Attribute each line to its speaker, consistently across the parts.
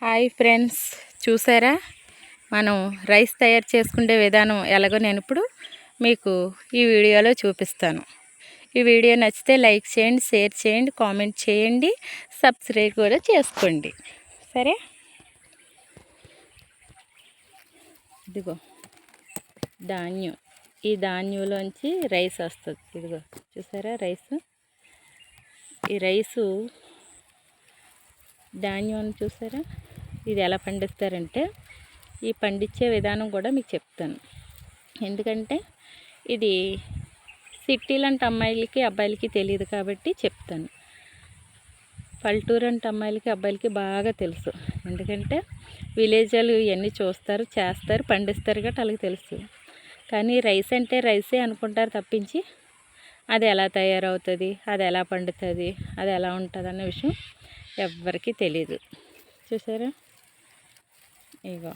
Speaker 1: Hi friends, చూసారా మనం rice తయారు చేసుకునే విధానం ఎలాగో నేను ఇప్పుడు మీకు ఈ వీడియోలో చూపిస్తాను. ఈ వీడియో నచ్చితే లైక్ చేయండి, షేర్ చేయండి, కామెంట్ చేయండి, సబ్స్క్రైబ్ కూడా చేసుకోండి. సరే, ఇదిగో ధాన్యం. ఈ ధాన్యంలోంచి రైస్ వస్తుంది. ఇదిగో చూసారా రైసు. ఈ రైసు ధాన్యం చూసారా, ఇది ఎలా పండిస్తారంటే ఈ పండించే విధానం కూడా మీకు చెప్తాను. ఎందుకంటే ఇది సిటీ లాంటి అమ్మాయిలకి అబ్బాయిలకి తెలియదు కాబట్టి చెప్తాను. పల్లెటూరు అంటే అమ్మాయిలకి అబ్బాయిలకి బాగా తెలుసు. ఎందుకంటే విలేజ్లు ఇవన్నీ చూస్తారు, చేస్తారు, పండిస్తారు కాబట్టి వాళ్ళకి తెలుసు. కానీ రైస్ అంటే రైసే అనుకుంటారు తప్పించి అది ఎలా తయారవుతుంది, అది ఎలా పండుతుంది, అది ఎలా ఉంటుంది అన్న విషయం ఎవ్వరికీ తెలీదు. చూసారా, ఇగో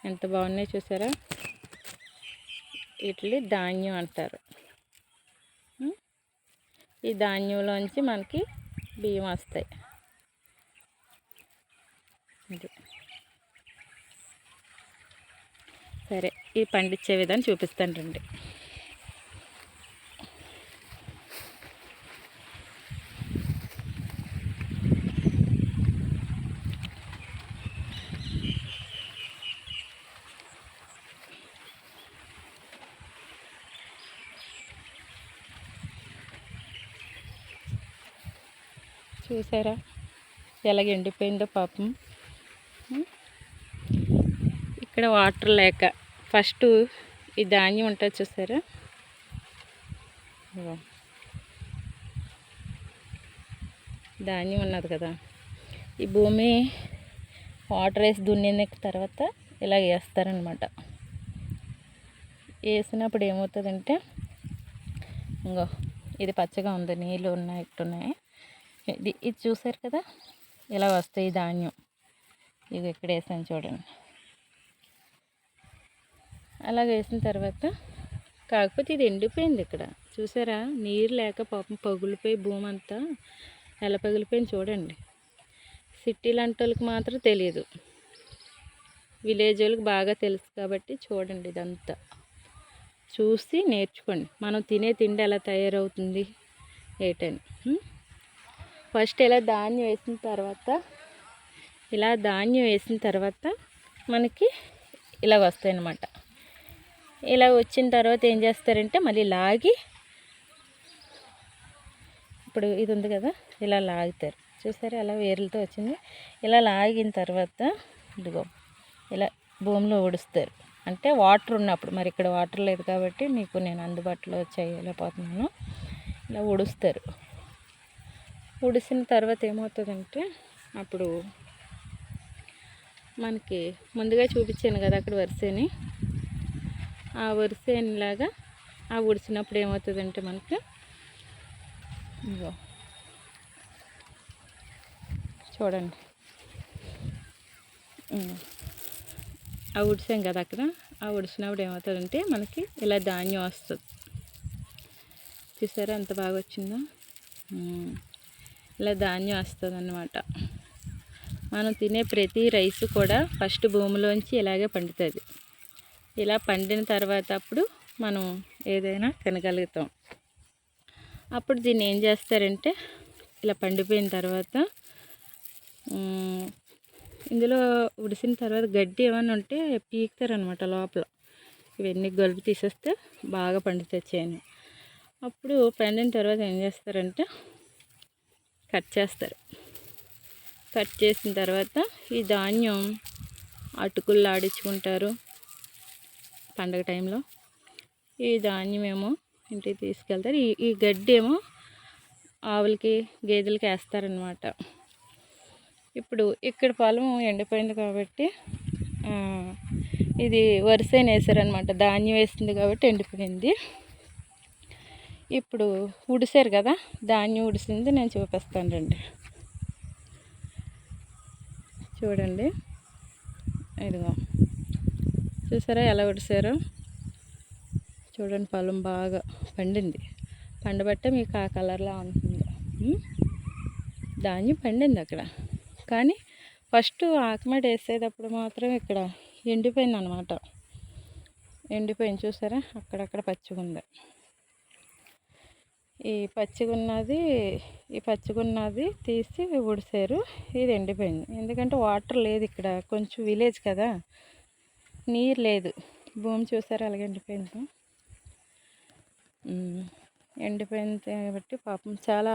Speaker 1: ఎంత బాగున్నాయి చూసారా. వీటిని ధాన్యం అంటారు. ఈ ధాన్యంలోంచి మనకి బియ్యం వస్తాయి. సరే, ఈ పండించే విధానం చూపిస్తాను రండి. చూసారా ఎలాగ ఎండిపోయిందో పాపం. ఇక్కడ వాటర్ లేక ఫస్ట్ ఈ ధాన్యం ఉంటుంది చూసారా. ధాన్యం ఉన్నది కదా, ఈ భూమి వాటర్ వేసి దున్నిన తర్వాత ఇలా వేస్తారనమాట. వేసినప్పుడు ఏమవుతుందంటే, ఇంకో ఇది పచ్చగా ఉంది, నీళ్ళు ఉన్నాయి, ఇట్టున్నాయి. ఇది చూసారు కదా, ఇలా వస్తాయి ధాన్యం. ఇది ఇక్కడ వేసాను చూడండి. అలా వేసిన తర్వాత కాకపోతే ఇది ఎండిపోయింది. ఇక్కడ చూసారా, నీరు లేక పాపం పగులిపోయి భూమి అంతా ఎలా పగిలిపోయింది చూడండి. సిటీ లాంటి వాళ్ళకి మాత్రం తెలియదు, విలేజ్ వాళ్ళకి బాగా తెలుసు కాబట్టి చూడండి. ఇదంతా చూసి నేర్చుకోండి. మనం తినే తిండి ఎలా తయారవుతుంది ఏటని. ఫస్ట్ ఇలా ధాన్యం వేసిన తర్వాత మనకి ఇలా వస్తాయి అన్నమాట. ఇలా వచ్చిన తర్వాత ఏం చేస్తారంటే మళ్ళీ లాగి, ఇప్పుడు ఇది ఉంది కదా, ఇలా లాగుతారు. చూసారా ఎలా వేర్లతో వచ్చింది. ఇలా లాగిన తర్వాత ఇదిగో ఇలా భూమిలో ఊడుస్తారు. అంటే వాటర్ ఉన్నప్పుడు, మరి ఇక్కడ వాటర్ లేదు కాబట్టి మీకు నేను అందుబాటులో చేయలేకపోతున్నాను. ఇలా ఊడుస్తారు. ఉడిసిన తర్వాత ఏమవుతుందంటే, అప్పుడు మనకి ముందుగా చూపించాను కదా అక్కడ వరిసేని, ఆ వరిసేనిలాగా ఆ ఉడిసినప్పుడు ఏమవుతుందంటే మనకి ఇగో చూడండి, ఆ ఉడిసాం కదా అక్కడ, ఆ ఉడిసినప్పుడు ఏమవుతుందంటే మనకి ఇలా ధాన్యం వస్తుంది. చూసారా ఎంత బాగా వచ్చిందో. ఇలా ధాన్యం వస్తుంది అన్నమాట. మనం తినే ప్రతి రైస్ కూడా ఫస్ట్ భూమిలోంచి ఇలాగే పండుతుంది. ఇలా పండిన తర్వాత అప్పుడు మనం ఏదైనా తినగలుగుతాం. అప్పుడు దీన్ని ఏం చేస్తారంటే, ఇలా పండిపోయిన తర్వాత ఇందులో ఉడిసిన తర్వాత గడ్డి ఏమైనా ఉంటే పీకుతారనమాట లోపల. ఇవన్నీ గలుపు తీసేస్తే బాగా పండుతుంది చేను. అప్పుడు పండిన తర్వాత ఏం చేస్తారంటే కట్ చేస్తారు. కట్ చేసిన తర్వాత ఈ ధాన్యం అటుకులు ఆడించుకుంటారు పండగ టైంలో. ఈ ధాన్యం ఏమో ఇంటికి తీసుకెళ్తారు. ఈ గడ్డి ఏమో ఆవులకి గేదెలకి వేస్తారనమాట. ఇప్పుడు ఇక్కడ పొలం ఎండిపోయింది కాబట్టి ఇది వరిసేని వేసారనమాట. ధాన్యం వేసింది కాబట్టి ఎండిపోయింది. ఇప్పుడు ఉడిసారు కదా, ధాన్యం ఉడిసింది నేను చూపిస్తాను రండి. చూడండి, ఇదిగో చూసారా ఎలా ఉడిసారో. చూడండి, పొలం బాగా పండింది. పండబట్టే మీకు ఆ కలర్లా ఉంటుంది. ధాన్యం పండింది అక్కడ. కానీ ఫస్ట్ ఆకుమడి వేసేటప్పుడు మాత్రం ఇక్కడ ఎండిపోయింది అనమాట. ఎండిపోయింది చూసారా, అక్కడక్కడ పచ్చిగా ఉంది. ఈ పచ్చిగున్నది తీసి ఉడిసారు. ఇది ఎండిపోయింది, ఎందుకంటే వాటర్ లేదు ఇక్కడ, కొంచెం విలేజ్ కదా, నీరు లేదు. భూమి చూసారా అలాగే ఎండిపోయింది. ఎండిపోయింది కాబట్టి పాపం చాలా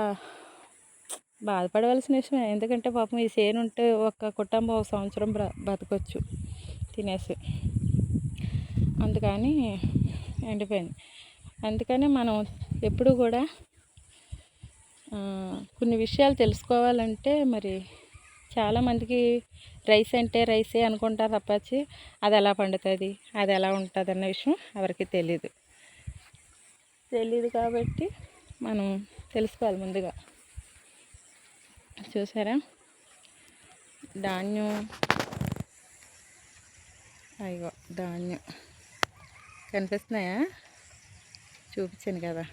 Speaker 1: బాధపడవలసిన విషయమే. ఎందుకంటే పాపం ఈ చేను ఉంటే ఒక కుటుంబం ఒక సంవత్సరం బతకొచ్చు తినేసి. అందుకని ఎండిపోయింది. అందుకని మనం ఎప్పుడు కూడా కొన్ని విషయాలు తెలుసుకోవాలంటే మరి చాలామందికి రైస్ అంటే రైసే అనుకుంటారు తప్పచ్చి అది ఎలా పండుతుంది, అది ఎలా ఉంటుంది అన్న విషయం ఎవరికి తెలియదు కాబట్టి మనం తెలుసుకోవాలి ముందుగా. చూసారా ధాన్యం, అయ్యో ధాన్యం కనిపిస్తున్నాయా, చూపించాను కదా.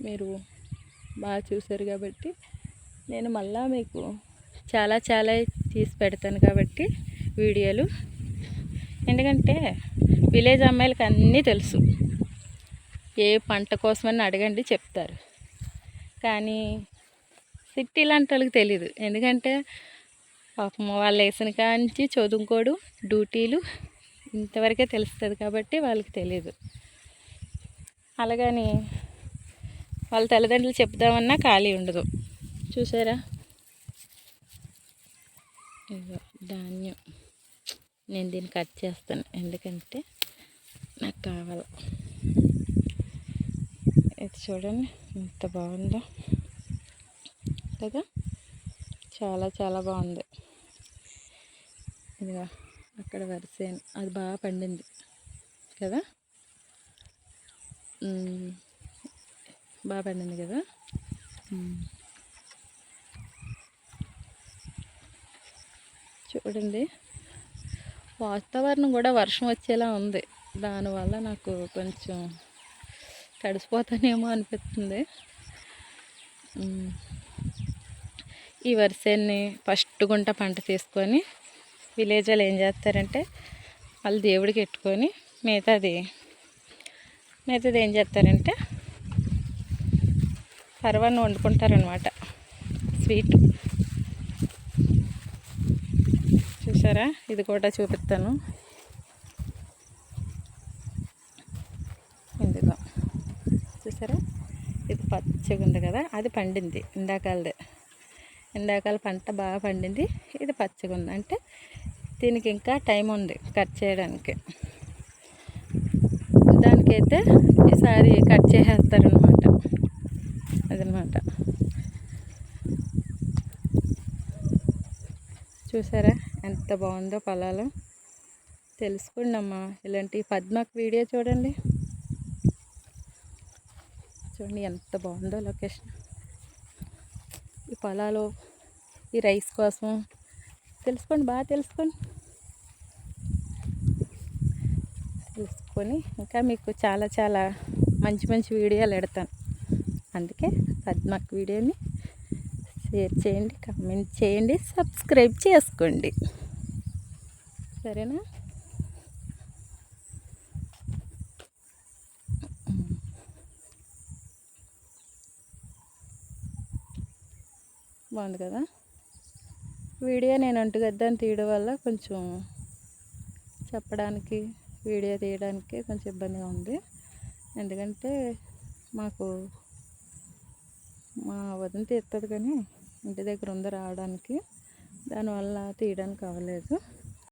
Speaker 1: మీరు బాగా చూసారు కాబట్టి నేను మళ్ళా మీకు చాలా తీసి పెడతాను కాబట్టి వీడియోలు. ఎందుకంటే విలేజ్ అమ్మాయిలకి అన్నీ తెలుసు, ఏ పంట కోసమని అడగండి చెప్తారు. కానీ సిటీ లాంటి వాళ్ళకి తెలీదు. ఎందుకంటే పాపం వాళ్ళు వేసిన కాంచి చదువుకోడు, డ్యూటీలు ఇంతవరకే తెలుస్తుంది కాబట్టి వాళ్ళకి తెలియదు. అలాగని వాళ్ళ తల్లిదండ్రులు చెప్దామన్నా ఖాళీ ఉండదు. చూసారా ఇదో ధాన్యం, నేను దీన్ని కట్ చేస్తాను ఎందుకంటే నాకు కావాలి. ఇది చూడండి ఎంత బాగుందో కదా, చాలా బాగుంది. ఇదిగా అక్కడ వరిసేను, అది బాగా పండింది కదా, బాగా పండింది కదా. చూడండి వాతావరణం కూడా వర్షం వచ్చేలా ఉంది. దానివల్ల నాకు కొంచెం తడిసిపోతానేమో అనిపిస్తుంది. ఈ వరిసేన్ని ఫస్ట్ గుంట పంట తీసుకొని విలేజ్ వాళ్ళు ఏం చేస్తారంటే వాళ్ళు దేవుడికి పెట్టుకొని మిగతాది ఏం చేస్తారంటే పరవాన్ని వండుకుంటారనమాట, స్వీట్. చూసారా ఇది కూడా చూపిస్తాను. ఇందులో చూసారా ఇది పచ్చగా ఉంది కదా, అది పండింది ఇందాకాల పంట బాగా పండింది. ఇది పచ్చగా ఉంది అంటే దీనికి ఇంకా టైం ఉంది కట్ చేయడానికి. దానికైతే ఈసారి కట్ చేసేస్తారనమాట, అదనమాట. చూసారా ఎంత బాగుందో పొలాలు. తెలుసుకోండి అమ్మా, ఇలాంటి పద్మక్ వీడియో చూడండి ఎంత బాగుందో లొకేషన్. ఈ పొలాలు ఈ రైస్ కోసం తెలుసుకోండి, బాగా తెలుసుకొని ఇంకా మీకు చాలా మంచి వీడియోలు పెడతాను. అందుకే పద్మక్ వీడియోని షేర్ చేయండి, కామెంట్ చేయండి, సబ్స్క్రైబ్ చేసుకోండి, సరేనా. బాగుంది కదా వీడియో. నేను ఒంటిగద్దని తీయడం వల్ల కొంచెం చెప్పడానికి, వీడియో తీయడానికి కొంచెం ఇబ్బందిగా ఉంది. ఎందుకంటే మాకు మా వదిన తీస్తుంది కానీ ఇంటి దగ్గర ఉంది రావడానికి, దానివల్ల తీయడానికి అవ్వలేదు.